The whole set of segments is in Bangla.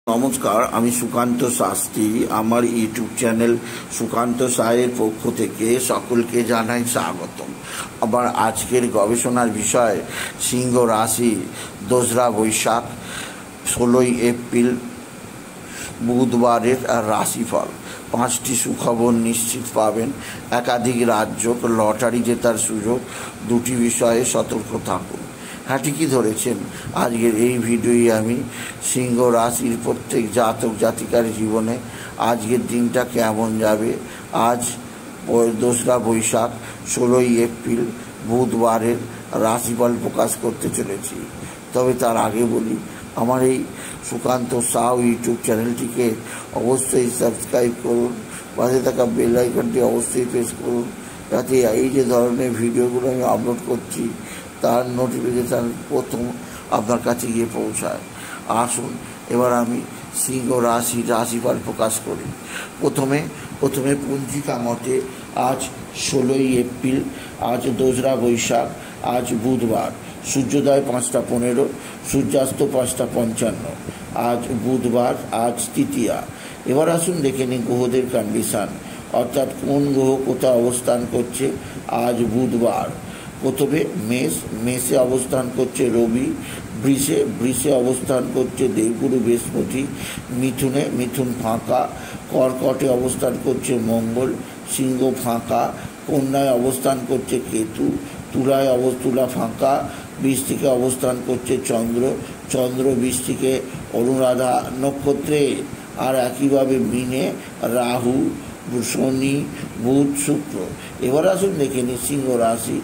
নমস্কার, আমি সুকান্ত শাস্ত্রী। আমার ইউটিউব চ্যানেল সুকান্ত সাহের পক্ষ থেকে সকলকে জানাই স্বাগতম। আবার আজকের গবেষণার বিষয় সিংহ রাশি, 2রা বৈশাখ 16ই এপ্রিল বুধবারের রাশিফল। 5টি সুখবর নিশ্চিত পাবেন, একাধিক রাজ্য, লটারি জেতার সুযোগ। 2টি বিষয়ে সতর্ক থাকুন। হ্যাঁ, ঠিকই ধরেছেন। আজকের এই ভিডিওয়ে আমি সিংহ রাশির প্রত্যেক জাতক জাতিকার জীবনে আজকের দিনটা কেমন যাবে, আজ 2রা বৈশাখ 16ই এপ্রিল বুধবারের রাশিফল প্রকাশ করতে চলেছি। তবে তার আগে বলি, আমার এই সুকান্ত সাউ ইউটিউব চ্যানেলটিকে অবশ্যই সাবস্ক্রাইব করুন, পাশে থাকা বেল আইকনটি অবশ্যই প্রেস করুন, যাতে এই যে ধরনের ভিডিওগুলো আমি আপলোড করছি তার নোটিফিকেশান প্রথম আপনার কাছে গিয়ে পৌঁছায়। আসুন এবার আমি সিংহ রাশিফল প্রকাশ করি। প্রথমে পঞ্জিকা মতে আজ 16ই এপ্রিল, আজ 2রা বৈশাখ, আজ বুধবার। সূর্যোদয় 5টা 15, সূর্যাস্ত 5টা 55। আজ বুধবার, আজ তৃতীয়া। এবার আসুন দেখে নিন গ্রহদের কন্ডিশান, অর্থাৎ কোন গ্রহ কোথায় অবস্থান করছে আজ বুধবার। প্রথমে মেষে অবস্থান করছে রবি, বৃষে অবস্থান করছে দেবগুরু বৃহস্পতি, মিথুন ফাঁকা, কর্কটে অবস্থান করছে মঙ্গল, সিংহ ফাঁকা, কন্যায় অবস্থান করছে কেতু, তুলা ফাঁকা, বৃশ্চিকে অবস্থান করছে চন্দ্র বৃশ্চিকে অনুরাধা নক্ষত্রে। আর একইভাবে মীনে রাহু, শনি, বুধ, শুক্র। এবার আসুন দেখে নিই সিংহ রাশি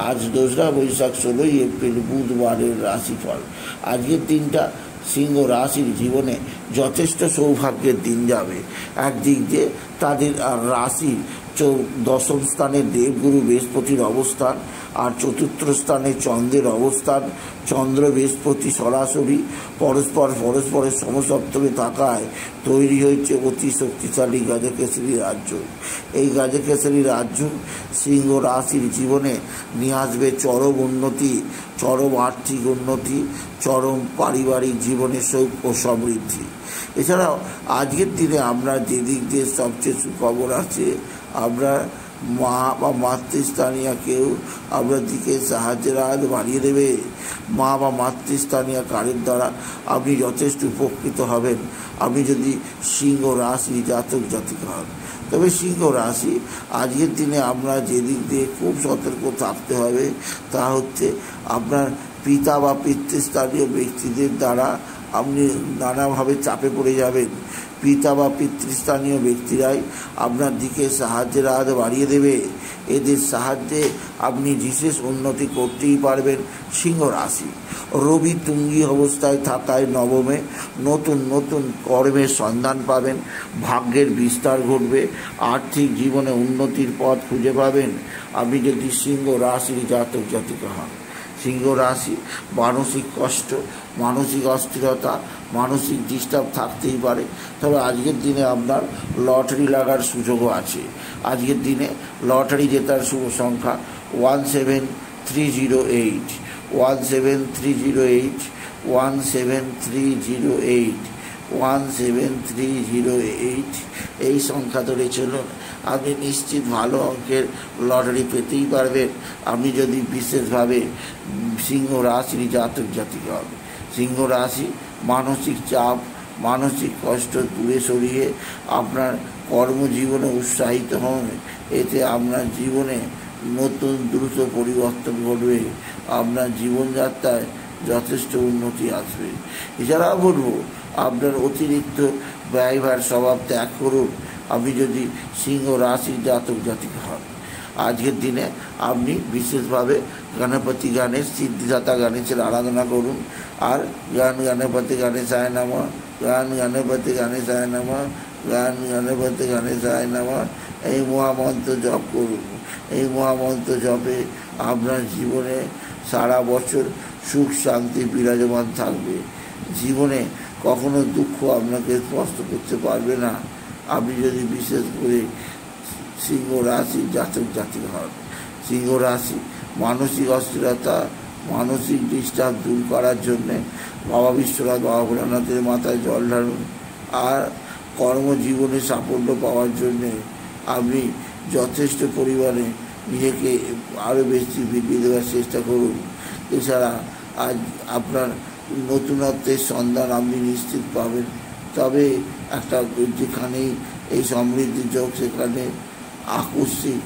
আজ 2রা বৈশাখ 16ই এপ্রিল বুধবারের রাশিফল। আজকের দিনটা সিংহ রাশির জীবনে যথেষ্ট সৌভাগ্যের দিন যাবে। একদিক দিয়ে তাদের রাশি 10ম স্থানে দেবগুরু বৃহস্পতির অবস্থান, আর 4র্থ স্থানে চন্দ্রের অবস্থান। চন্দ্র বৃহস্পতি সরাসরি পরস্পরের সমসপ্তমে থাকায় তৈরি হয়েছে অতি শক্তিশালী গাজকেশরী রাজ্য। এই গাজকেশরী রাজ্য সিংহ রাশির জীবনে নিয়ে আসবে চরম উন্নতি, চরম আর্থিক উন্নতি, চরম পারিবারিক জীবনে সুখ ও সমৃদ্ধি। এছাড়াও আজকের দিনে আমরা যেদিক দিয়ে সবচেয়ে সুখবর আছে, আমরা মা বা মাতৃস্থানীয় কেউ আপনার দিকে সাহায্যের হাত বাড়িয়ে দেবে। মা বা মাতৃস্থানীয় কারের দ্বারা আপনি যথেষ্ট উপকৃত হবেন, আপনি যদি সিংহ রাশি জাতক জাতিকা হন। তবে সিংহ রাশি আজকের দিনে আমরা যেদিক দিয়ে খুব সতর্ক থাকতে হবে তা হচ্ছে আপনার পিতা বা পিতৃস্থানীয় ব্যক্তিদের দ্বারা আপনি নানাভাবে চাপে পড়ে যাবেন। পিতা বা পিতৃস্থানীয় ব্যক্তিরাই আপনার দিকে সাহায্যের হাত বাড়িয়ে দেবে। এদের সাহায্যে আপনি বিশেষ উন্নতি করতেই পারবেন। সিংহ রাশি রবি তুঙ্গি অবস্থায় থাকায় নবমে নতুন কর্মের সন্ধান পাবেন, ভাগ্যের বিস্তার ঘটবে, আর্থিক জীবনে উন্নতির পথ খুঁজে পাবেন আপনি যদি সিংহ রাশির জাতক জাতিকা হন। সিংহ রাশি মানসিক কষ্ট, মানসিক অস্থিরতা, মানসিক ডিস্টার্ব থাকতেই পারে। তবে আজকের দিনে আপনার লটারি লাগার সুযোগও আছে। আজকের দিনে লটারি জেতার শুভ সংখ্যা 17308, 17308, 17308, 17308। এই সংখ্যা ধরে চলুন, আপনি নিশ্চিত ভালো অঙ্কের লটারি পেতেই পারবেন আপনি যদি বিশেষভাবে সিংহ রাশির জাতক জাতিকা হবে। সিংহ রাশি মানসিক চাপ, মানসিক কষ্ট দূরে সরিয়ে আপনার কর্মজীবনে উৎসাহিত হন। এতে আপনার জীবনে নতুন দ্রুত পরিবর্তন ঘটবে, আপনার জীবনযাত্রায় যথেষ্ট উন্নতি আসবে। এছাড়াও বলবো, আপনার অতিরিক্ত ব্যয়ভার স্বভাব ত্যাগ করুন আপনি যদি সিংহ রাশির জাতক জাতিকা হন। আজকের দিনে আপনি বিশেষভাবে গণপতি গণেশ, সিদ্ধিদাতা গণেশের আরাধনা করুন। আর গণপতি গণেশায় নমঃ, গণপতি গণেশায় নমঃ, গণপতি গণেশায় নমঃ এই মহামন্ত্র জপ করুন। এই মহামন্ত্র জপে আপনার জীবনে সারা বছর সুখ শান্তি বিরাজমান থাকবে। জীবনে কখনো দুঃখ আপনাকে স্পর্শ করতে পারবে না আপনি যদি বিশেষ করে সিংহ রাশি জাতক জাতিকা হন। সিংহ রাশি মানসিক অস্থিরতা, মানসিক ডিস্টার্ব দূর করার জন্যে বাবা বিশ্বনাথ বাবা ভোলানাথের মাথায় জল ঢালুন। আর কর্মজীবনে সাফল্য পাওয়ার জন্যে আপনি যথেষ্ট পরিমাণে নিজেকে আরও বেশি বৃদ্ধি দেওয়ার চেষ্টা করুন। এছাড়া আজ আপনার নতুনত্বের সন্ধান আপনি নিশ্চিত পাবেন। তবে একটা যেখানেই এই সমৃদ্ধির যোগ, সেখানে আকস্মিক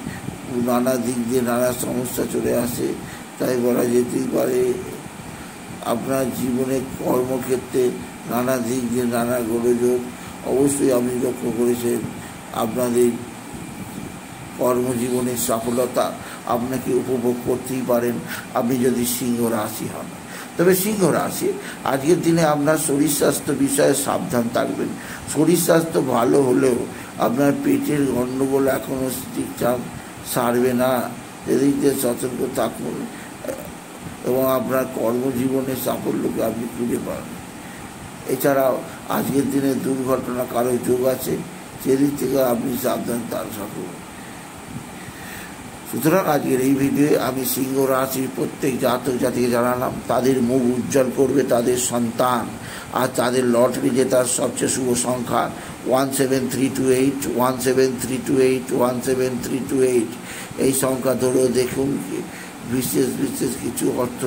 নানা দিক দিয়ে নানা সমস্যা চলে আসে। তাই বলা যেতেই পারে আপনার জীবনে কর্মক্ষেত্রে নানা দিক দিয়ে নানা গোলযোগ অবশ্যই আপনি লক্ষ্য করেছেন। আপনাদের কর্মজীবনের সফলতা আপনাকে উপভোগ করতেই পারেন আপনি যদি সিংহ রাশি হন। তবে সিংহ রাশি আজকের দিনে আপনার শরীর স্বাস্থ্য বিষয়ে সাবধান থাকবেন। শরীর স্বাস্থ্য ভালো হলেও আপনার পেটের গণ্ডগোল এখনও ঠিকঠাক সারবে না, এদিক দিয়ে সতর্ক থাকুন এবং আপনার কর্মজীবনের সাফল্যকে আপনি খুঁজে পাবেন। এছাড়াও আজকের দিনে দুর্ঘটনা কারো যোগ আছে, সেদিক থেকে আপনি সাবধান থাকুন। সুতরাং আজকের এই ভিডিওয়ে আমি সিংহ রাশির প্রত্যেক জাতক জাতিকে জানালাম তাদের মুখ উজ্জ্বল করবে তাদের সন্তান, আর তাদের লটারি জেতার সবচেয়ে শুভ সংখ্যা 17328 17328 17328। এই সংখ্যা ধরেও দেখুন বিশেষ বিশেষ কিছু অর্থ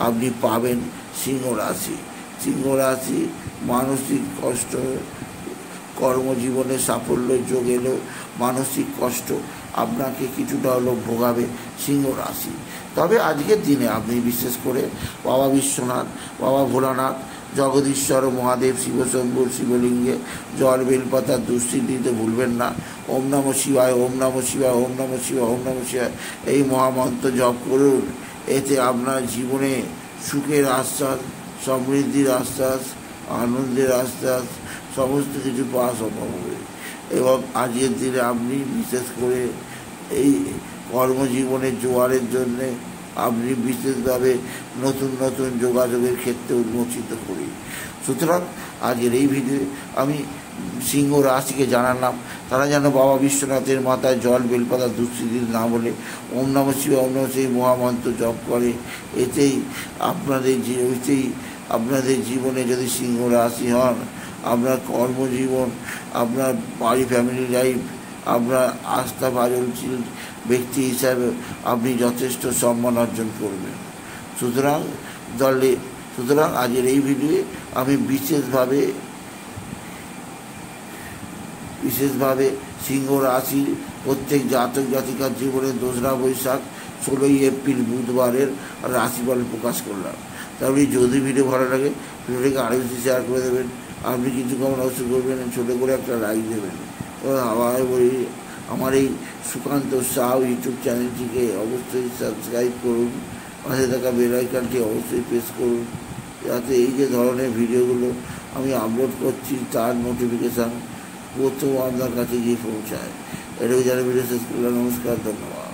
আপনি পাবেন। সিংহ রাশি মানসিক কষ্ট, কর্মজীবনে সাফল্যের যোগ এলেও মানসিক কষ্ট আপনাকে কিছুটা হলেও ভোগাবে সিংহ রাশি। তবে আজকের দিনে আপনি বিশেষ করে বাবা বিশ্বনাথ বাবা ভোলানাথ জগদীশ্বর মহাদেব শিবশম্ভুর শিবলিঙ্গে জল বেলপাতা দুষ্টি দিতে ভুলবেন না। ওম নমঃ শিবায়, ওম নমঃ শিবায়, ওম নমঃ শিবায়, ওম নমঃ শিবায় এই মহামন্ত্র জপ করুন। এতে আপনার জীবনে সুখের আশ্বাস, সমৃদ্ধির আশ্বাস, আনন্দের আশ্বাস সমস্ত কিছু পাওয়া সম্ভব হবে। এবং আজকের দিনে আপনি বিশেষ করে এই কর্মজীবনের জোয়ারের জন্যে আপনি বিশেষভাবে নতুন নতুন যোগাযোগের ক্ষেত্রে উন্মোচিত করি। সুতরাং আজকের এই ভিডিও আমি সিংহ রাশিকে জানালাম তারা যেন বাবা বিশ্বনাথের মাথায় জল বেলপাতা দুঃস্থিতি না বলে ওম নমঃ শিবায় ওম নমঃ শিবায় মহামন্ত্র জপ করে। এতেই আপনাদের জীবনে যদি সিংহ রাশি হন, আপনার কর্মজীবন, আপনার বাড়ি, ফ্যামিলি লাইফ, আপনার আস্থা ভাজনশীল ব্যক্তি হিসাবে আপনি যথেষ্ট সম্মান অর্জন করবেন। সুতরাং আজকের এই ভিডিওয়ে আমি বিশেষভাবে সিংহ রাশির প্রত্যেক জাতক জাতিকার জীবনে 2রা বৈশাখ 16ই এপ্রিল বুধবারের রাশিফল প্রকাশ করলাম। তাহলে যদি ভিডিও ভালো লাগে ভিডিওটাকে আরও বেশি শেয়ার করে দেবেন। আপনি কিছু কমেন্ট অবশ্যই করবেন, ছোটো করে একটা লাইক দেবেন। আবার বলি আমার এই সুকান্ত সাউ ইউটিউব চ্যানেলটিকে অবশ্যই সাবস্ক্রাইব করুন, পাশে থাকা বেল আইকনটি অবশ্যই প্রেস করুন, যাতে এই যে ধরনের ভিডিওগুলো আমি আপলোড করছি তার নোটিফিকেশান প্রথম আপনার কাছে গিয়ে পৌঁছায়। এটাকে যারা ভিডিও শেষ করলাম, নমস্কার, ধন্যবাদ।